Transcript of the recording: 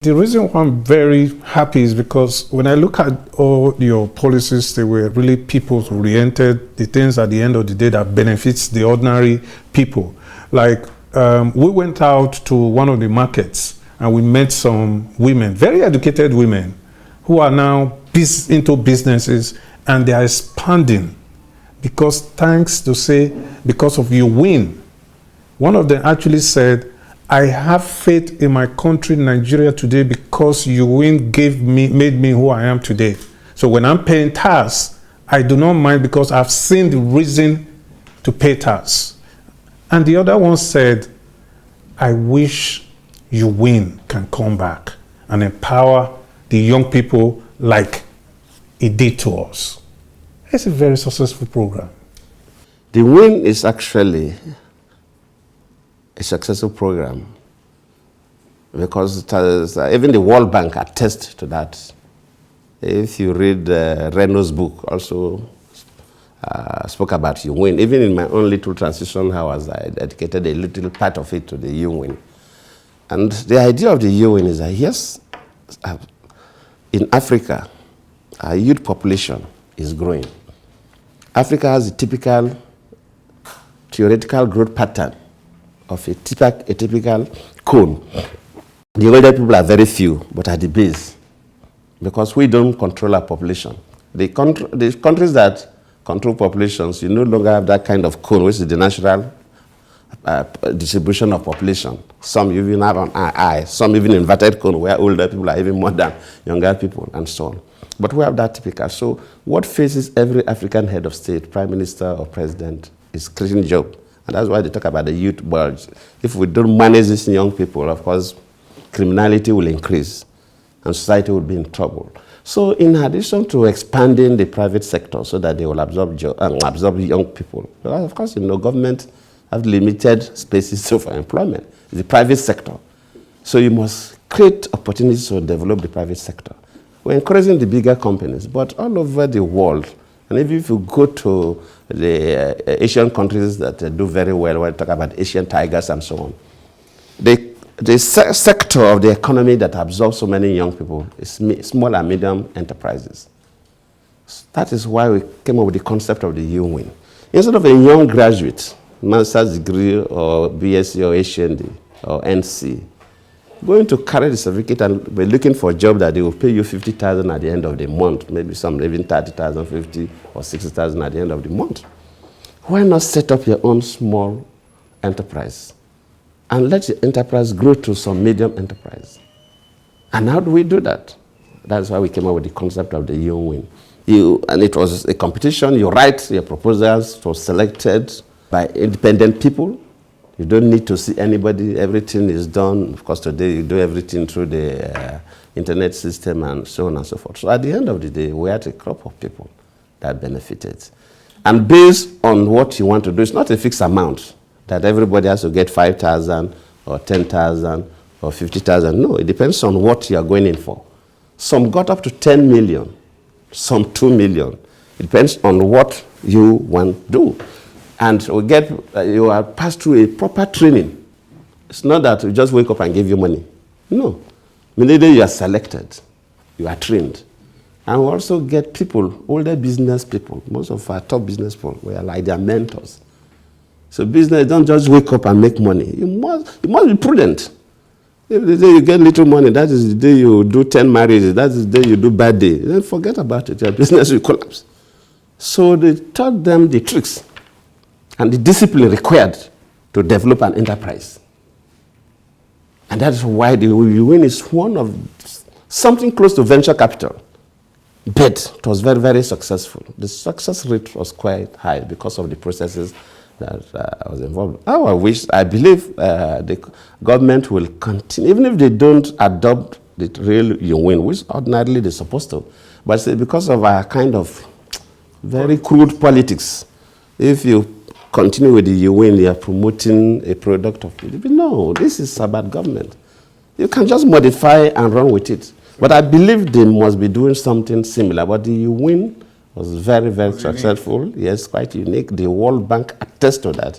The reason why I'm very happy is because when I look at all your policies, they were really people-oriented, the things at the end of the day that benefits the ordinary people. Like we went out to one of the markets and we met some women, very educated women, who are now into businesses and they are expanding because because of YOUWIN. One of them actually said, I have faith in my country, Nigeria, today because YOUWIN made me who I am today. So when I'm paying tax, I do not mind because I've seen the reason to pay tax. And the other one said, I wish YOUWIN can come back and empower the young people like it did to us. It's a very successful program. The YOUWIN is actually a successful program because it has, even the World Bank attests to that. If you read Reno's book, also spoke about YOUWIN. Even in my own little transition hours, I dedicated a little part of it to the YOUWIN. And the idea of the YOUWIN is that, yes, in Africa, our youth population is growing. Africa has a typical theoretical growth pattern of a typical cone. The older people are very few, but at the base, because we don't control our population. The countries that control populations, you no longer have that kind of cone, which is the natural distribution of population. Some even have an eye, some even inverted cone, where older people are even more than younger people, and so on. But we have that typical. So what faces every African head of state, prime minister or president, is creating jobs. And that's why they talk about the youth bulge. If we don't manage these young people, of course, criminality will increase and society will be in trouble. So in addition to expanding the private sector so that they will absorb young people, well, of course, government have limited spaces for employment. It's the private sector. So you must create opportunities to develop the private sector. We're encouraging the bigger companies, but all over the world, and if you go to the Asian countries that do very well, when we talk about Asian tigers and so on, the sector of the economy that absorbs so many young people is small and medium enterprises. That is why we came up with the concept of the YOUWIN. Instead of a young graduate, master's degree or BSc or HND or NC, going to carry the certificate and be looking for a job that they will pay you 50,000 at the end of the month, maybe some even 30,000, 50 or 60,000 at the end of the month. Why not set up your own small enterprise and let your enterprise grow to some medium enterprise? And how do we do that? That's why we came up with the concept of the YOUWIN. And it was a competition. You write your proposals, it was selected by independent people. You don't need to see anybody. Everything is done. Of course, today you do everything through the internet system and so on and so forth. So at the end of the day, we had a crop of people that benefited. And based on what you want to do, it's not a fixed amount that everybody has to get 5,000 or 10,000 or 50,000. No, it depends on what you are going in for. Some got up to 10 million, some 2 million. It depends on what you want to do. And you are passed through a proper training. It's not that we just wake up and give you money. No. Immediately you are selected, you are trained. And we also get people, older business people, most of our top business people, we are like their mentors. So business, don't just wake up and make money. You must be prudent. If the day you get little money, that is the day you do 10 marriages, that is the day you do bad day. Then forget about it, your business will collapse. So they taught them the tricks and the discipline required to develop an enterprise. And that's why the YOUWIN is one of something close to venture capital. But it was very, very successful. The success rate was quite high because of the processes that I was involved in. I believe the government will continue, even if they don't adopt the real YOUWIN, which ordinarily they're supposed to. But because of our kind of very crude politics, if you continue with the YOUWIN, you are promoting a product of PDP. No, this is about government. You can just modify and run with it. But I believe they must be doing something similar. But the YOUWIN was very, very successful. Yes, quite unique. The World Bank attests to that.